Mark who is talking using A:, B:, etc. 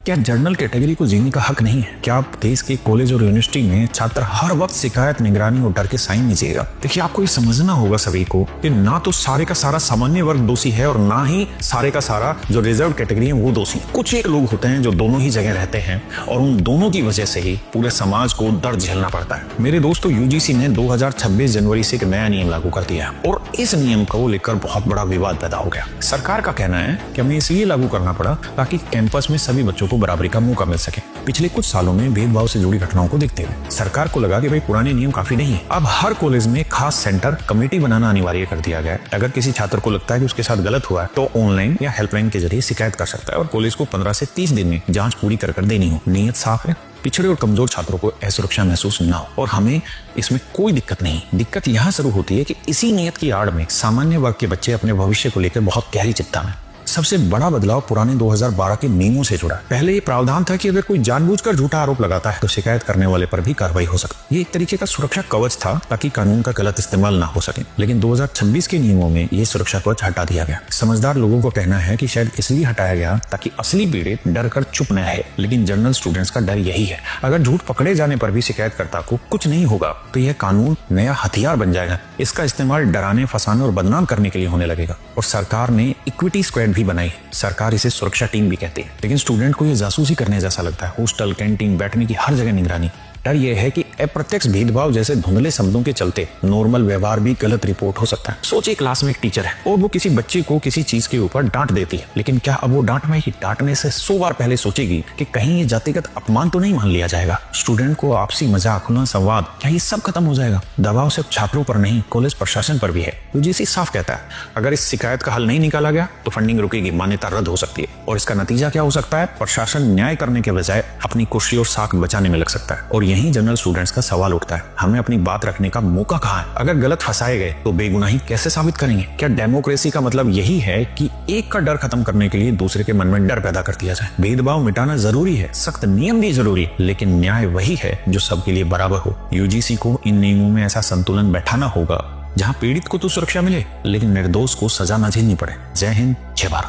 A: क्या general category को जीने का हक नहीं है? क्या आप देश के कॉलेज और यूनिवर्सिटी में छात्र हर वक्त शिकायत, निगरानी और डर के साइन नीजिएगा? देखिए, आपको ये समझना होगा सभी को कि ना तो सारे का सारा सामान्य वर्ग दोषी है और ना ही सारे का सारा जो रिजर्व कैटेगरी है वो दोषी। कुछ एक लोग होते हैं जो दोनों ही जगह रहते हैं और उन दोनों की वजह से ही पूरे समाज को दर्द झेलना पड़ता है। मेरे दोस्तों, यूजीसी ने 2026 जनवरी से एक नया नियम लागू कर दिया है और इस नियम को लेकर बहुत बड़ा विवाद पैदा हो गया। सरकार का कहना है कि हमें इसलिए लागू करना पड़ा ताकि कैंपस में सभी बच्चों को बराबरी का मौका मिल सके। पिछले कुछ सालों में भेदभाव से जुड़ी घटनाओं को देखते हुए सरकार को लगा कि भाई पुराने नियम काफी नहीं है। अब हर कॉलेज में खास सेंटर कमेटी बनाना अनिवार्य कर दिया गया है। अगर किसी छात्र को लगता है कि उसके साथ गलत हुआ है तो ऑनलाइन या हेल्पलाइन के जरिए शिकायत कर सकता है और कॉलेज को 15 से 30 दिन में जांच पूरी कर देनी हो। नियत साफ है, पिछड़े और कमजोर छात्रों को असुरक्षा महसूस न हो और हमें इसमें कोई दिक्कत नहीं। दिक्कत यहाँ शुरू होती है कि इसी नियत की आड़ में सामान्य वर्ग के बच्चे अपने भविष्य को लेकर बहुत गहरी चिंता में। सबसे बड़ा बदलाव पुराने 2012 के नियमों से जुड़ा। पहले ये प्रावधान था कि अगर कोई जानबूझकर झूठा आरोप लगाता है तो शिकायत करने वाले पर भी कार्रवाई हो सकती। ये एक तरीके का सुरक्षा कवच था ताकि कानून का गलत इस्तेमाल ना हो सके। लेकिन 2026 के नियमों में ये सुरक्षा कवच हटा दिया गया। समझदार लोगों को कहना है कि शायद इसलिए हटाया गया ताकि असली पीड़ित डर कर चुप न रहे। लेकिन जनरल स्टूडेंट्स का डर यही है, अगर झूठ पकड़े जाने पर भी शिकायतकर्ता को कुछ नहीं होगा तो यह कानून नया हथियार बन जाएगा। इसका इस्तेमाल डराने, फंसाने और बदनाम करने के लिए होने लगेगा। और सरकार ने इक्विटी स्क्वाड भी बनाई। सरकार इसे सुरक्षा टीम भी कहती है, लेकिन स्टूडेंट को ये जासूसी करने जैसा लगता है। हॉस्टल, कैंटीन, बैठने की हर जगह निगरानी। डर यह है कि अप्रत्यक्ष भेदभाव जैसे धुंधले शब्दों के चलते नॉर्मल व्यवहार भी गलत रिपोर्ट हो सकता है। सोचिए, क्लास में एक टीचर है और वो किसी बच्चे को किसी चीज के ऊपर डांट देती है, लेकिन क्या अब वो डांटने से 100 बार पहले सोचेगी कि कहीं ये जातिगत अपमान तो नहीं मान लिया जाएगा? स्टूडेंट को आपसी मजाक, खुला संवाद, क्या ये सब खत्म हो जाएगा? दबाव सिर्फ छात्रों पर नहीं, कॉलेज प्रशासन पर भी है। यूजीसी साफ कहता है, अगर इस शिकायत का हल नहीं निकाला गया तो फंडिंग रुकेगी, मान्यता रद्द हो सकती है। और इसका नतीजा क्या हो सकता है? प्रशासन न्याय करने के बजाय अपनी कुर्सी और साख बचाने में लग सकता है। और यही जनरल स्टूडेंट्स का सवाल उठता है, हमें अपनी बात रखने का मौका कहाँ है? अगर गलत फंसाए गए तो बेगुनाही कैसे साबित करेंगे? क्या डेमोक्रेसी का मतलब यही है कि एक का डर खत्म करने के लिए दूसरे के मन में डर पैदा कर दिया जाए? भेदभाव मिटाना जरूरी है, सख्त नियम भी जरूरी है, लेकिन न्याय वही है जो सबके लिए बराबर हो। यूजीसी को इन नियमों में ऐसा संतुलन बैठाना होगा जहां पीड़ित को तो सुरक्षा मिले लेकिन निर्दोष को सजा न झेलनी पड़े। जय हिंद, जय भारत।